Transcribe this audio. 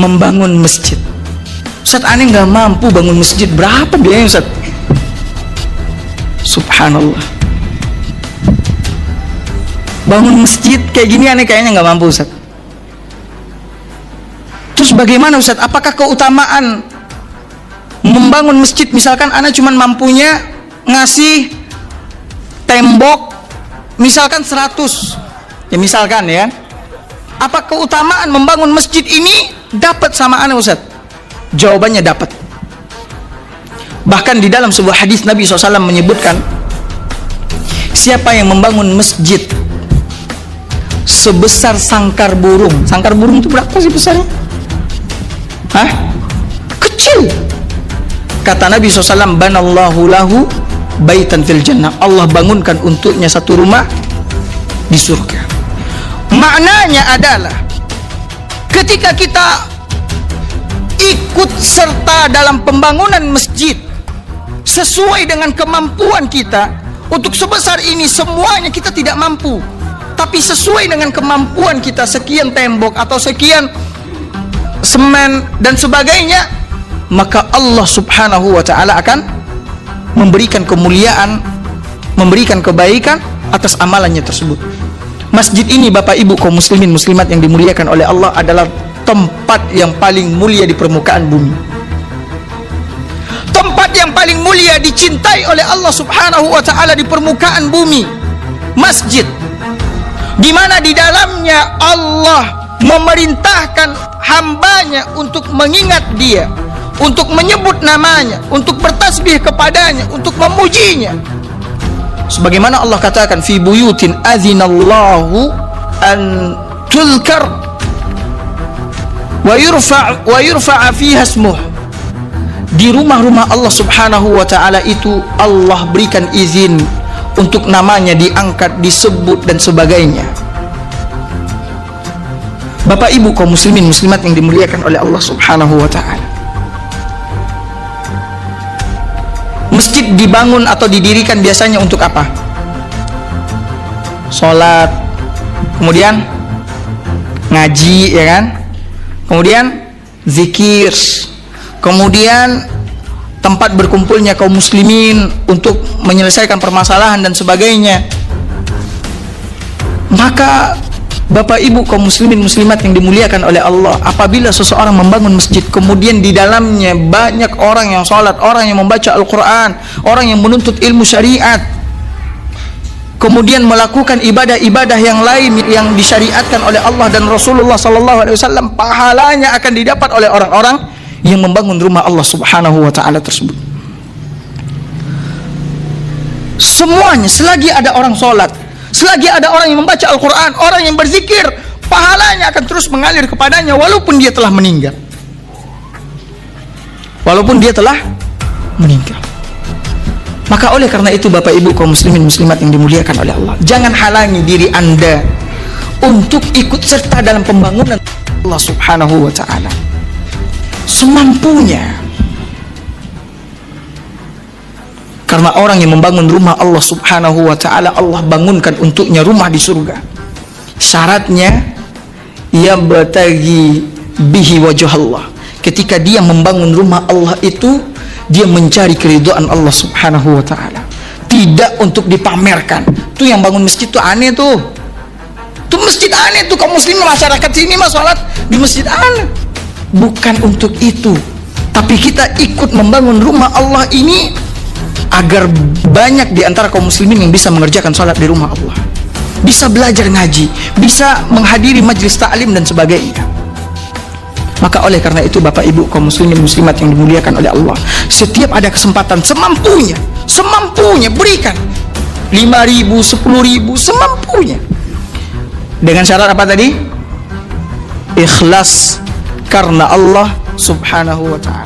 membangun masjid. Ustaz, aneh nggak mampu bangun masjid. Berapa biayanya Ustaz? Subhanallah. Bangun masjid kayak gini aneh kayaknya nggak mampu Ustaz. Terus bagaimana Ustaz? Apakah keutamaan membangun masjid, misalkan aneh cuma mampunya ngasih tembok misalkan 100, ya misalkan ya, apa keutamaan membangun masjid ini dapat sama aneh Ustaz? Jawabannya dapat. Bahkan di dalam sebuah hadis Nabi SAW menyebutkan, siapa yang membangun masjid sebesar sangkar burung. Sangkar burung itu berapa sih besarnya? Hah? Kecil. Kata Nabi SAW, banallahu lahu baitan fil jannah. Allah bangunkan untuknya satu rumah di surga. Maknanya adalah ketika kita ikut serta dalam pembangunan masjid sesuai dengan kemampuan kita, untuk sebesar ini semuanya kita tidak mampu, tapi sesuai dengan kemampuan kita, sekian tembok atau sekian semen dan sebagainya, maka Allah Subhanahu wa ta'ala akan memberikan kemuliaan, memberikan kebaikan atas amalannya tersebut. Masjid ini Bapak Ibu kaum muslimin muslimat yang dimuliakan oleh Allah adalah tempat yang paling mulia di permukaan bumi, tempat yang paling mulia dicintai oleh Allah Subhanahu wa ta'ala di permukaan bumi. Masjid di mana di dalamnya Allah memerintahkan hambanya untuk mengingat Dia, untuk menyebut namanya, untuk bertasbih kepadanya, untuk memujinya. Sebagaimana Allah katakan, fi buyutin azinallahu an tulkar wa yurfa'a fiha ismuh. Di rumah-rumah Allah Subhanahu wa ta'ala itu Allah berikan izin untuk namanya diangkat, disebut dan sebagainya. Bapak Ibu kaum muslimin muslimat yang dimuliakan oleh Allah Subhanahu wa ta'ala, masjid dibangun atau didirikan biasanya untuk apa? Sholat, kemudian ngaji, ya kan? Kemudian zikir, kemudian tempat berkumpulnya kaum muslimin untuk menyelesaikan permasalahan dan sebagainya. Maka Bapak Ibu kaum muslimin muslimat yang dimuliakan oleh Allah, apabila seseorang membangun masjid, kemudian di dalamnya banyak orang yang sholat, orang yang membaca Al-Quran, orang yang menuntut ilmu syariat, kemudian melakukan ibadah-ibadah yang lain yang disyariatkan oleh Allah dan Rasulullah SAW, pahalanya akan didapat oleh orang-orang yang membangun rumah Allah Subhanahu wa ta'ala tersebut. Semuanya, selagi ada orang sholat, selagi ada orang yang membaca Al-Quran, orang yang berzikir, pahalanya akan terus mengalir kepadanya walaupun dia telah meninggal. Walaupun dia telah meninggal. Maka oleh karena itu Bapak Ibu kaum muslimin muslimat yang dimuliakan oleh Allah, jangan halangi diri Anda untuk ikut serta dalam pembangunan Allah Subhanahu wa ta'ala semampunya. Karena orang yang membangun rumah Allah Subhanahu wa ta'ala, Allah bangunkan untuknya rumah di surga. Syaratnya ia bertagi bihi wajah Allah. Ketika dia membangun rumah Allah itu, dia mencari keridhaan Allah Subhanahu wa ta'ala, tidak untuk dipamerkan. Tuh yang bangun masjid tuh aneh tuh. Tuh masjid aneh tuh, kaum muslim masyarakat sini mah sholat di masjid aneh. Bukan untuk itu, tapi kita ikut membangun rumah Allah ini agar banyak di antara kaum muslimin yang bisa mengerjakan sholat di rumah Allah, bisa belajar ngaji, bisa menghadiri majlis ta'lim dan sebagainya. Maka oleh karena itu Bapak Ibu kaum muslimin muslimat yang dimuliakan oleh Allah, setiap ada kesempatan semampunya berikan 5.000, 10.000, semampunya. Dengan syarat apa tadi? Ikhlas karena Allah Subhanahu wa ta'ala.